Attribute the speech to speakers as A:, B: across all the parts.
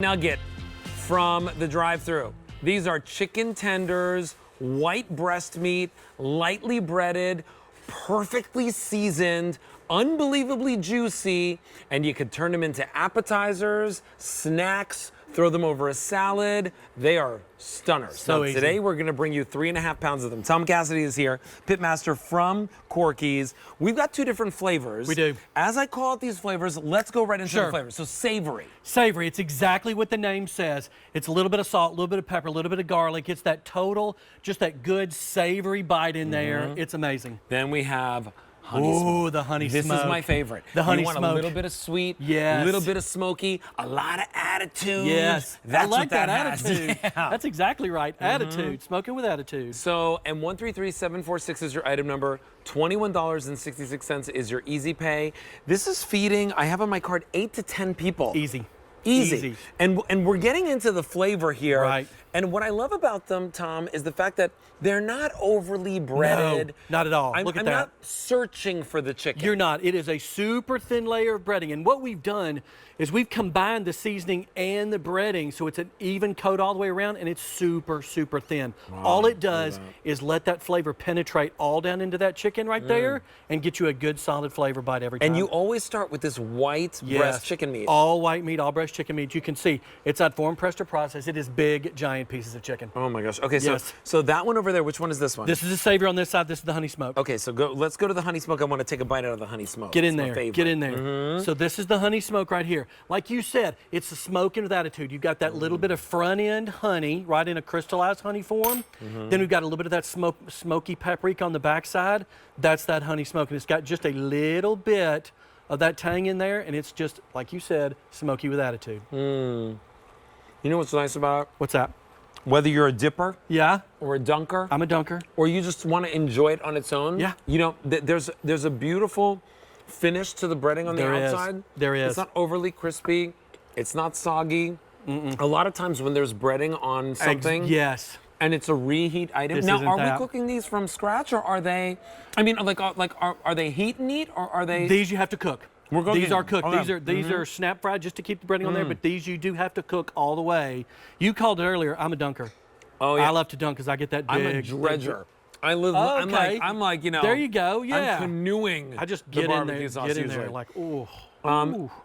A: Nugget from the drive-thru. These are chicken tenders, white breast meat, lightly breaded, perfectly seasoned, unbelievably juicy, and you could turn them into appetizers, snacks, throw them over a salad. They are stunners.
B: So
A: now, today we're gonna bring you 3.5 pounds of them. Tom Cassidy is here, pitmaster from Corky's. We've got two different flavors.
B: We do.
A: As I call out these flavors, let's go right into
B: Sure.
A: the flavors. So savory.
B: Savory, it's exactly what the name says. It's a little bit of salt, a little bit of pepper, a little bit of garlic. It's that total, just that good savory bite in there. It's amazing.
A: Then we have honey smoke.
B: Ooh, the honey
A: This
B: smoke.
A: is my favorite.
B: The honey
A: you want
B: smoke.
A: a little bit of sweet,
B: Yes.
A: a little bit of smoky, a lot of attitude.
B: Yes,
A: That's
B: I like
A: what
B: that
A: has.
B: attitude.
A: Yeah.
B: That's exactly right. Attitude, smoking with attitude.
A: So, and 133746 is your item number. $21.66 is your easy pay. This is feeding, I have on my card, 8 to 10 people.
B: Easy.
A: Easy. And we're getting into the flavor here.
B: Right.
A: And what I love about them, Tom, is the fact that they're not overly breaded.
B: No, not at all. Look at
A: I'm
B: that.
A: not searching for the chicken.
B: You're not. It is a super thin layer of breading. And what we've done is we've combined the seasoning and the breading so it's an even coat all the way around, and it's super, super thin. All it does is let that flavor penetrate all down into that chicken right there and get you a good solid flavor bite every time.
A: And you always start with this white breast chicken meat.
B: All white meat, all breast chicken meat. You can see it's that form pressed or processed. It is big, giant pieces of chicken.
A: Oh my gosh. Okay,
B: Yes.
A: so that one over there, which one is this one?
B: This is the savory on this side. This is the honey smoke.
A: Okay, so let's go to the honey smoke. I want to take a bite out of the honey smoke.
B: Get in
A: It's my
B: there.
A: favorite.
B: Get in there. So this is the honey smoke right here. Like you said, it's the smoking with attitude. You've got that little bit of front end honey right in a crystallized honey form. Then we've got a little bit of that smoky paprika on the backside. That's that honey smoke. And it's got just a little bit of that tang in there. And it's just, like you said, smoky with attitude.
A: You know what's nice about it?
B: What's that?
A: Whether you're a dipper
B: Yeah,
A: or a dunker,
B: I'm a dunker.
A: or you just want to enjoy it on its own.
B: Yeah.
A: You know, there's a beautiful finish to the breading on the
B: There is.
A: outside.
B: There is.
A: It's not overly crispy. It's not soggy. A lot of times when there's breading on something,
B: Yes.
A: and it's a reheat item.
B: This
A: Now,
B: isn't
A: are we
B: that.
A: cooking these from scratch, or are they? I mean, are they heat and eat, or are they?
B: These you have to cook.
A: We're cooking
B: These are
A: them.
B: cooked.
A: Okay.
B: These are snap fried just to keep the breading on there, but these you do have to cook all the way. You called it earlier. I'm a dunker.
A: Oh yeah.
B: I love to dunk because I get that big.
A: I'm a dredger. I live.
B: Oh, okay.
A: I'm like, you know.
B: There you go. Yeah.
A: I'm canoeing.
B: I just
A: the
B: get in
A: barbecue
B: there.
A: sauce
B: Get in
A: usually.
B: there like, ooh.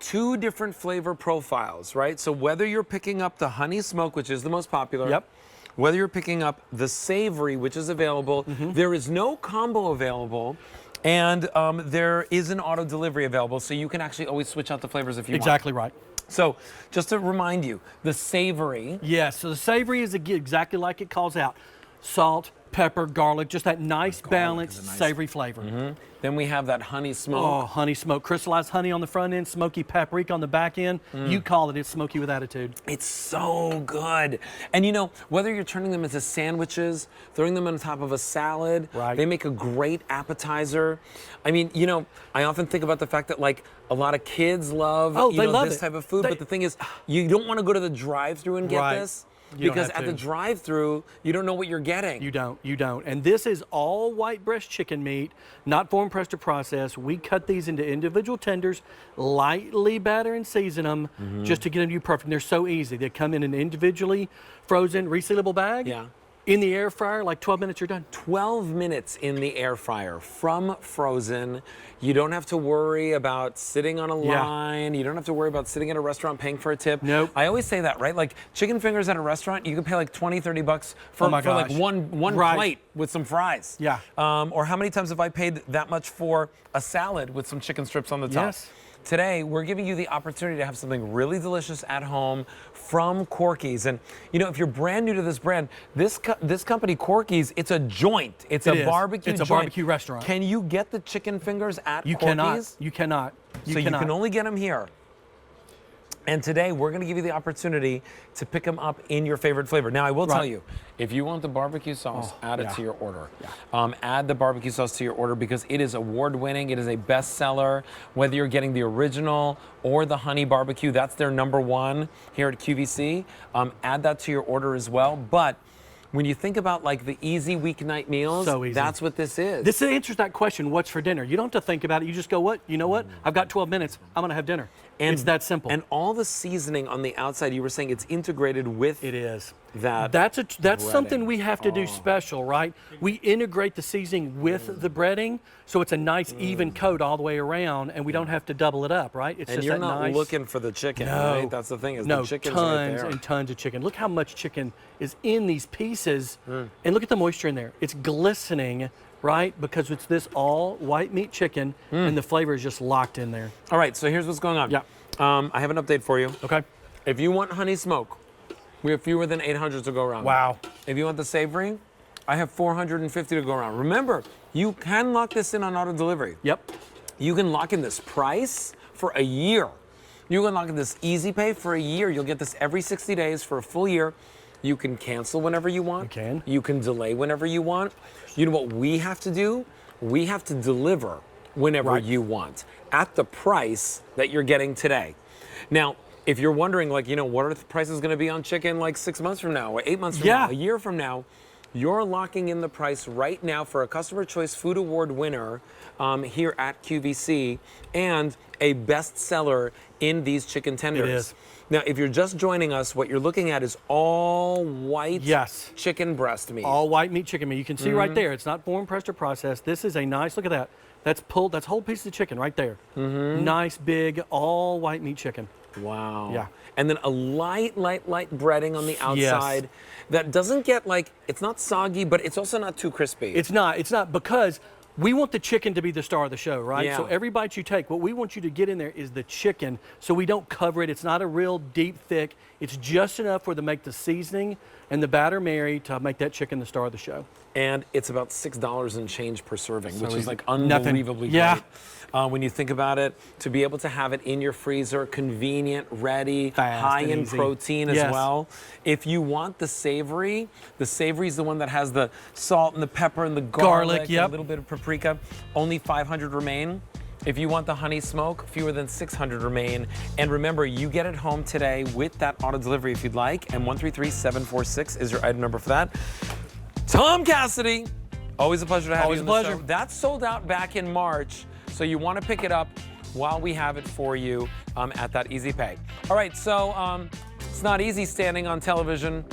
A: Two different flavor profiles, right? So whether you're picking up the honey smoke, which is the most popular,
B: Yep.
A: whether you're picking up the savory, which is available, there is no combo available, and there is an auto delivery available, so you can actually always switch out the flavors if you want.
B: Exactly right.
A: So just to remind you, the savory.
B: Yes. So the savory is exactly like it calls out. Salt, pepper, garlic, just that nice balanced savory flavor.
A: Then we have that honey smoke.
B: Oh, honey smoke. Crystallized honey on the front end, smoky paprika on the back end. You call it. It's smoky with attitude.
A: It's so good. And you know, whether you're turning them into sandwiches, throwing them on top of a salad,
B: Right.
A: they make a great appetizer. I mean, you know, I often think about the fact that like a lot of kids love,
B: Oh,
A: you
B: they
A: know,
B: love
A: this
B: it.
A: type of food,
B: They-
A: but the thing is, you don't want to go to the drive-thru and get
B: Right.
A: this.
B: You don't
A: Because
B: have
A: at the
B: to.
A: drive-thru, you don't know what you're getting.
B: You don't. And this is all white breast chicken meat, not form pressed or processed. We cut these into individual tenders, lightly batter and season them just to get them to you perfect. And they're so easy. They come in an individually frozen, resealable bag.
A: Yeah.
B: In the air fryer, like 12 minutes, you're done.
A: 12 minutes in the air fryer from frozen. You don't have to worry about sitting on a
B: Yeah.
A: line. You don't have to worry about sitting at a restaurant paying for a tip.
B: Nope.
A: I always say that, right? Like chicken fingers at a restaurant, you can pay like 20, 30 bucks for,
B: Oh my
A: for like
B: gosh.
A: one
B: Right.
A: plate with some fries.
B: Yeah.
A: Or how many times have I paid that much for a salad with some chicken strips on the top?
B: Yes.
A: Today, we're giving you the opportunity to have something really delicious at home from Corky's. And, you know, if you're brand new to this brand, this company, Corky's, it's a joint. It's
B: It
A: a
B: is.
A: barbecue
B: It's a
A: joint.
B: barbecue restaurant.
A: Can you get the chicken fingers at
B: You
A: Corky's?
B: You cannot.
A: So you can only get them here. And today, we're going to give you the opportunity to pick them up in your favorite flavor. Now, I will tell you, if you want the barbecue sauce, add it to your order. Add the barbecue sauce to your order because it is award-winning. It is a bestseller. Whether you're getting the original or the honey barbecue, that's their #1 here at QVC. Add that to your order as well. But when you think about like the easy weeknight meals,
B: So easy.
A: that's what this is.
B: This answers that question, what's for dinner? You don't have to think about it. You just go, what? You know what? I've got 12 minutes. I'm going to have dinner. It's that simple.
A: And all the seasoning on the outside, you were saying it's integrated with
B: it is.
A: that's
B: something we have to do special, right? We integrate the seasoning with the breading, so it's a nice even coat all the way around, and we don't have to double it up, right? It's
A: and
B: just
A: you're
B: that
A: not
B: nice.
A: looking for the chicken,
B: No.
A: right? That's the thing, is
B: No,
A: the chicken's
B: tons
A: right there.
B: and tons of chicken. Look how much chicken is in these pieces, and look at the moisture in there. It's glistening, right? Because it's this all white meat chicken, and the flavor is just locked in there.
A: All right, so here's what's going on.
B: Yeah.
A: I have an update for you.
B: Okay.
A: If you want honey smoke, we have fewer than 800 to go around.
B: Wow.
A: If you want the savory, I have 450 to go around. Remember, you can lock this in on auto delivery.
B: Yep.
A: You can lock in this price for a year. You can lock in this easy pay for a year. You'll get this every 60 days for a full year. You can cancel whenever you want.
B: You can.
A: You can delay whenever you want. You know what we have to do? We have to deliver whenever you want at the price that you're getting today. Now, if you're wondering, like, you know, what are the prices going to be on chicken like 6 months from now or 8 months from now, a year from now, you're locking in the price right now for a Customer Choice Food Award winner here at QVC and a bestseller in these chicken tenders.
B: It is.
A: Now, if you're just joining us, what you're looking at is all white chicken breast meat.
B: All white meat chicken meat. You can see right there, it's not form pressed or processed. This is a nice, look at that. That's pulled, that's a whole piece of chicken right there. Nice, big, all white meat chicken.
A: Wow.
B: Yeah.
A: And then a light breading on the outside that doesn't get like, it's not soggy, but it's also not too crispy.
B: It's not because we want the chicken to be the star of the show, right?
A: Yeah.
B: So every bite you take, what we want you to get in there is the chicken, so we don't cover it. It's not a real deep, thick. It's just enough for to make the seasoning and the batter marry to make that chicken the star of the show.
A: And it's about $6 and change per serving, which is
B: easy.
A: like unbelievably
B: Yeah.
A: great. When you think about it, to be able to have it in your freezer, convenient, ready,
B: Fast
A: high
B: and
A: in
B: easy.
A: protein as well. If you want the savory is the one that has the salt and the pepper and the garlic and a little bit of paprika. Only 500 remain. If you want the honey smoke, fewer than 600 remain. And remember, you get it home today with that auto delivery if you'd like, and 133746 is your item number for that. Tom Cassidy, always a pleasure to have you on the show. That sold out back in March, so you want to pick it up while we have it for you at that easy pay. All right, so it's not easy standing on television